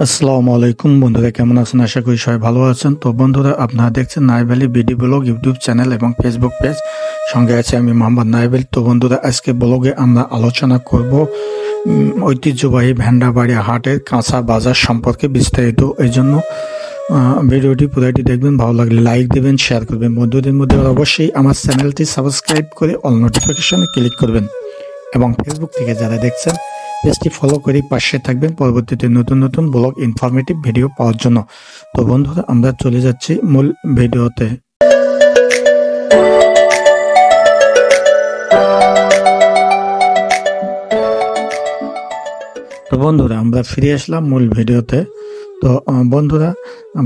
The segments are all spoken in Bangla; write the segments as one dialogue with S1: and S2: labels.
S1: আসসালামু আলাইকুম বন্ধুরা, কেমন আছেন? আশা করি সবাই ভালো আছেন। তো বন্ধুরা, আপনারা দেখছেন Naib Ali BD blog YouTube channel এবং ফেসবুক পেজ। সঙ্গে আছে আমি মোহাম্মদ নাইব আলী। তো বন্ধুরা, আজকে ব্লগে আমরা আলোচনা করব ঐতিহ্যবাহী ভেন্ডাবাড়ি হাটের কাঁচা বাজার সম্পর্কে বিস্তারিত। এই জন্য ভিডিওটি পুরোটি দেখবেন, ভালো লাগলে লাইক দেবেন, শেয়ার করবেন বন্ধুদের মধ্যে। অবশ্যই আমার চ্যানেলটি সাবস্ক্রাইব করে অল নোটিফিকেশনে ক্লিক করবেন এবং ফেসবুক থেকে যারা দেখছেন পেজটি ফলো করে পাশে থাকবেন পরবর্তীতে নতুন নতুন ব্লগ ইনফরমেটিভ ভিডিও পাওয়ার জন্য। তো বন্ধুরা, আমরা চলে যাচ্ছি মূল ভিডিওতে। তো বন্ধুরা, আমরা ফিরে আসলাম মূল ভিডিওতে। তো বন্ধুরা,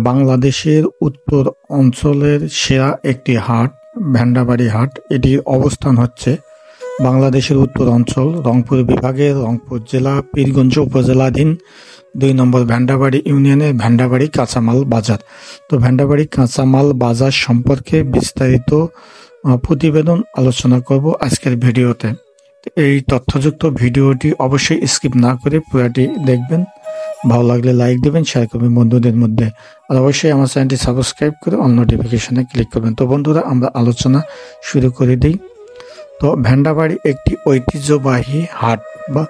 S1: বাংলাদেশের উত্তর অঞ্চলের সেরা একটি হাট ভেন্ডাবাড়ি হাট। এটির অবস্থান হচ্ছে বাংলাদেশের উত্তর অঞ্চল রংপুর বিভাগের রংপুর জেলা পীরগঞ্জ উপজেলাধীন 2 নম্বর ভেন্ডাবাড়ি ইউনিয়নের ভেন্ডাবাড়ি কাঁচামাল বাজার। তো ভেন্ডাবাড়ি কাঁচামাল বাজার সম্পর্কে বিস্তারিত প্রতিবেদন আলোচনা করব আজকের ভিডিওতে। এই তথ্যযুক্ত ভিডিওটি অবশ্যই স্কিপ না করে পুরোটি দেখবেন, ভালো লাগলে লাইক দেবেন, শেয়ার করবেন বন্ধুদের মধ্যে, আর অবশ্যই আমার চ্যানেলটি সাবস্ক্রাইব করে অল নোটিফিকেশনে ক্লিক করবেন। তো বন্ধুরা, আমরা আলোচনা শুরু করে দিই। তো ভেন্ডাবাড়ি একটি ঐতিহ্যবাহী হাট বা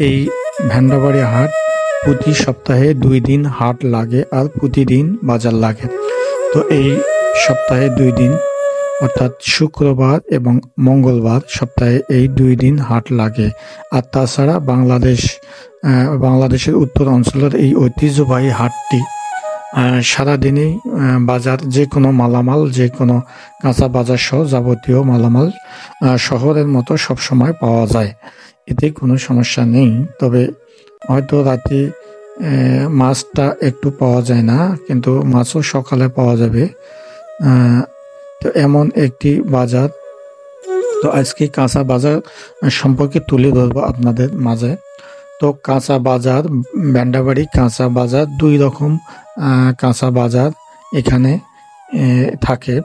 S1: এই ভেন্ডাবাড়ি হাট প্রতি সপ্তাহে 2 দিন হাট লাগে আর প্রতিদিন বাজার লাগে। তো এই সপ্তাহে 2 দিন অর্থাৎ শুক্রবার এবং মঙ্গলবার সপ্তাহে এই 2 দিন হাট লাগে। আর তাছাড়া বাংলাদেশের উত্তর অঞ্চলের এই ঐতিহ্যবাহী হাটটি সারাদিনই বাজার যে কোনো মালামাল, যে কোনো কাঁচা বাজার সহ যাবতীয় মালামাল শহরের মতো সব সময় পাওয়া যায়, এতে কোনো সমস্যা নেই। তবে হয়তো রাতে মাছটা একটু পাওয়া যায় না, কিন্তু মাছও সকালে পাওয়া যাবে। তো এমন একটি বাজার। তো আজকে কাঁচা বাজার সম্পর্কে তুলে ধরবো আপনাদের মাঝে। তো কাঁচা বাজার, ভেন্ডাবাড়ি কাঁচা বাজার 2 রকম কাঁচা বাজার এখানে থাকে।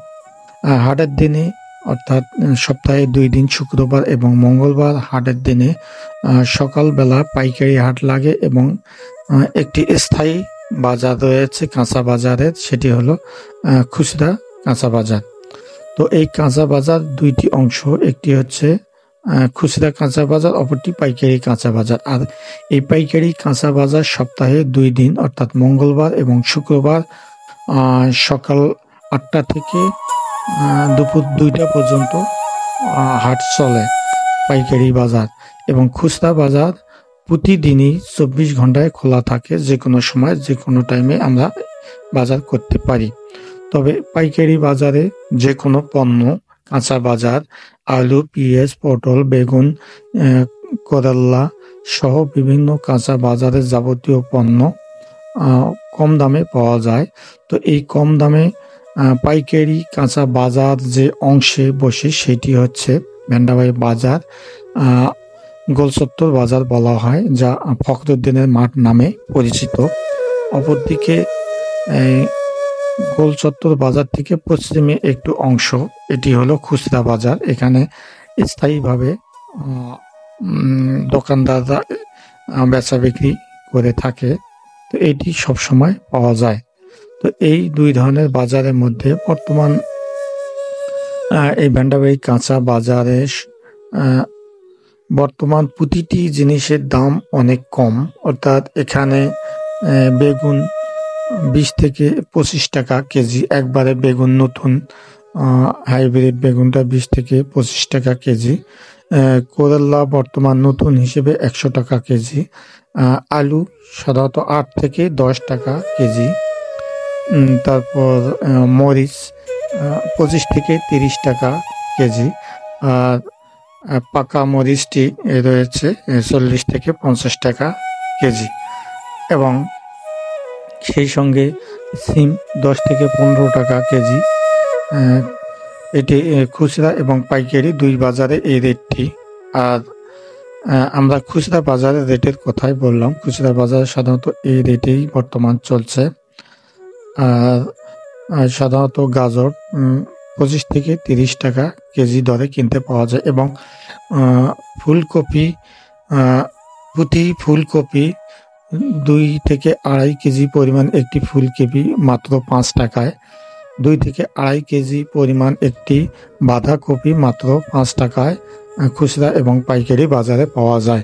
S1: হাটের দিনে অর্থাৎ সপ্তাহে 2 দিন শুক্রবার এবং মঙ্গলবার হাটের দিনে সকালবেলা পাইকারি হাট লাগে এবং একটি স্থায়ী বাজার রয়েছে কাঁচা বাজারের, সেটি হলো খুচরা কাঁচা বাজার। তো এই কাঁচা বাজার 2টি অংশ, একটি হচ্ছে খুচরা কাঁচা বাজার, অপরটি পাইকারি কাঁচা বাজার। আর এই পাইকারি কাঁচা বাজার সপ্তাহে 2 দিন অর্থাৎ মঙ্গলবার এবং শুক্রবার সকাল 8টা থেকে দুপুর 2টা পর্যন্ত হাট চলে পাইকারি বাজার। এবং খুচরা বাজার প্রতিদিনই 24 ঘন্টায় খোলা থাকে, যে কোনো সময় যে কোনো টাইমে আমরা বাজার করতে পারি। তবে পাইকারি বাজারে যে কোনো পণ্য, কাঁচা বাজার আলু, পেঁয়াজ, পটল, বেগুন, করল্লা সহ বিভিন্ন কাঁচা বাজারের যাবতীয় পণ্য কম দামে পাওয়া যায়। তো এই কম দামে পাইকারি কাঁচা বাজার যে অংশে বসে সেটি হচ্ছে ভেন্ডাবাড়ি বাজার, গোলচত্বর বাজার বলা হয়, যা ফখরুদ্দিনের মাঠ নামে পরিচিত। অপরদিকে গোলচত্বর বাজার থেকে পশ্চিমে একটু অংশ, এটি হলো খুচরা বাজার। এখানে স্থায়ীভাবে দোকানদাররা বেচা বিক্রি করে থাকে, তো এটি সবসময় পাওয়া যায়। তো এই 2 ধরনের বাজারের মধ্যে বর্তমান এই ভেন্ডাবাড়ি কাঁচা বাজারে বর্তমান প্রতিটি জিনিসের দাম অনেক কম। অর্থাৎ এখানে বেগুন 20 থেকে 25 টাকা কেজি, একবারে বেগুন নতুন হাইব্রিড বেগুনটা 20 থেকে 25 টাকা কেজি। করল্লা বর্তমান নতুন হিসেবে 100 টাকা কেজি। আলু সাধারণত 8 থেকে 10 টাকা কেজি। তারপর মরিচ 25 থেকে 30 টাকা কেজি। আর পাকা মরিচটি রয়েছে 40 থেকে 50 টাকা কেজি। এবং সেই সঙ্গে সিম 10 থেকে 15 টাকা কেজি। এটি খুচরা এবং পাইকারি 2 বাজারে এই রেটটি। আর আমরা খুচরা বাজারের রেটের কথাই বললাম, খুচরা বাজারে সাধারণত এই রেটেই বর্তমান চলছে। আর সাধারণত গাজর 25 থেকে 30 টাকা কেজি দরে কিনতে পাওয়া যায়। এবং ফুলকপি প্রতি ফুলকপি 2 থেকে আড়াই কেজি পরিমাণ একটি ফুলকপি মাত্র 5 টাকায়, 2 থেকে আড়াই কেজি পরিমাণ একটি বাঁধাকপি মাত্র 5 টাকায় খুচরা এবং পাইকারি বাজারে পাওয়া যায়।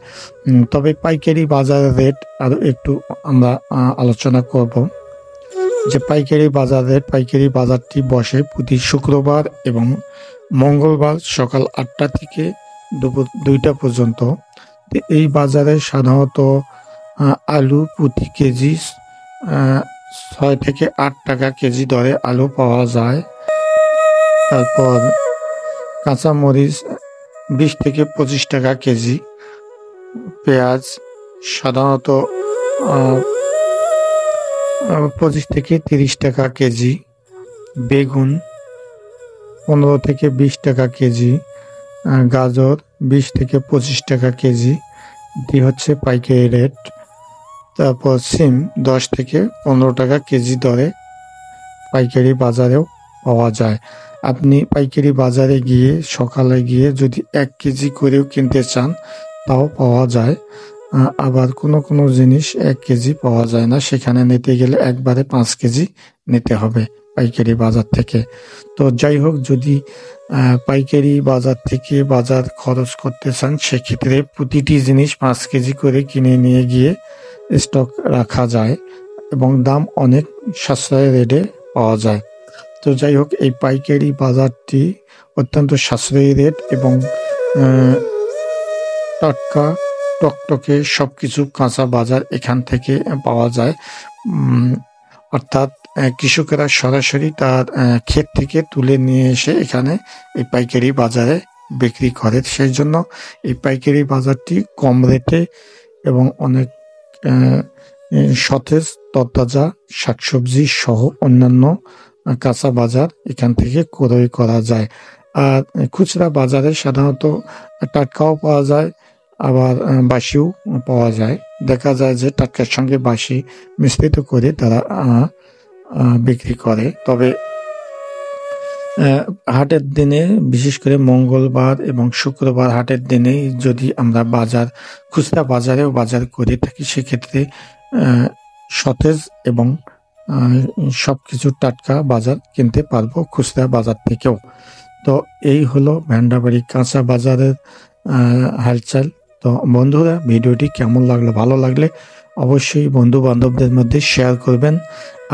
S1: তবে পাইকারি বাজারের রেট আরও একটু আমরা আলোচনা করব। যে পাইকারি বাজারটি বসে প্রতি শুক্রবার এবং মঙ্গলবার সকাল 8টা থেকে দুপুর 2টা পর্যন্ত। এই বাজারে সাধারণত আলু প্রতি কেজি 6 থেকে 8 টাকা কেজি দরে আলু পাওয়া যায়। তারপর কাঁচামরিচ 20 থেকে 25 টাকা কেজি, পেঁয়াজ সাধারণত 25 থেকে 30 টাকা কেজি, বেগুন 15 থেকে 20 টাকা কেজি, গাজর 20 থেকে 25 টাকা কেজি, এটি হচ্ছে পাইকারি রেট। তারপর সিম 10 থেকে 15 টাকা কেজি দরে পাইকারি বাজারেও পাওয়া যায়। আপনি পাইকারি বাজারে গিয়ে সকালে গিয়ে যদি 1 কেজি করেও কিনতে চান তাও পাওয়া যায়। আবার কোনো জিনিস 1 কেজি পাওয়া যায় না, সেখানে নিতে গেলে একবারে 5 কেজি নিতে হবে পাইকারি বাজার থেকে। তো যাই হোক, যদি পাইকারি বাজার থেকে বাজার খরচ করতে চান সেক্ষেত্রে প্রতিটি জিনিস 5 কেজি করে কিনে নিয়ে গিয়ে স্টক রাখা যায় এবং দাম অনেক সাশ্রয় রেটে পাওয়া যায়। তো যাই হোক, এই পাইকারি বাজারটি অত্যন্ত সাশ্রয়ী রেট এবং টাটকা টকটকে সবকিছু কাঁচা বাজার এখান থেকে পাওয়া যায়। অর্থাৎ কৃষকেরা সরাসরি তার ক্ষেত থেকে তুলে নিয়ে এসে এখানে এই পাইকারি বাজারে বিক্রি করে। সেই জন্য এই পাইকারি বাজারটি কম রেটে এবং অনেক সতেজ তরতাজা শাকসবজি সহ অন্যান্য কাঁচা বাজার এখান থেকে ক্রয় করা যায়। আর খুচরা বাজারে সাধারণত টাটকাও পাওয়া যায়, আবার বাসিও পাওয়া যায়। দেখা যায় যে টাটকার সঙ্গে বাসি মিশ্রিত করে তারা বিক্রি করে। তবে হাটের দিনে, বিশেষ করে মঙ্গলবার এবং শুক্রবার হাটের দিনে যদি আমরা খুচরা বাজারেও বাজার করে থাকি সেক্ষেত্রে সতেজ এবং সবকিছু টাটকা বাজার কিনতে পারবো খুচরা বাজার থেকেও। তো এই হলো ভ্যান্ডাবাড়ি কাঁচা বাজারের হালচাল। তো বন্ধুরা, ভিডিওটি কেমন লাগলো? ভালো লাগলে অবশ্যই বন্ধু বান্ধবদের মধ্যে শেয়ার করবেন।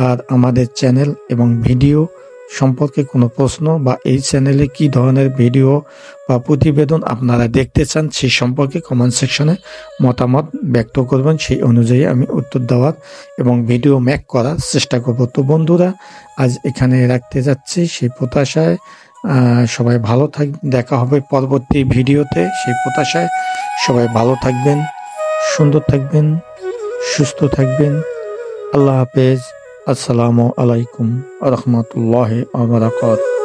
S1: আর আমাদের চ্যানেল এবং ভিডিও সম্পর্কে কোনো প্রশ্ন বা এই চ্যানেলে কি ধরনের ভিডিও বা প্রতিবেদন আপনারা দেখতে চান সেই সম্পর্কে কমেন্ট সেকশনে মতামত ব্যক্ত করবেন। সেই অনুযায়ী আমি উত্তর দেওয়ার এবং ভিডিও মেক করার চেষ্টা করব। তো বন্ধুরা, আজ এখানে রাখতে যাচ্ছি সেই প্রত্যাশায়। সবাই ভালো দেখা হবে পরবর্তী ভিডিওতে। সেই প্রত্যাশায় সবাই ভালো থাকবেন, সুন্দর থাকবেন, সুস্থ থাকবেন। আল্লাহ হাফেজ। আসসালামু আলাইকুম ওয়া রাহমাতুল্লাহি ওয়া বারাকাতুহু।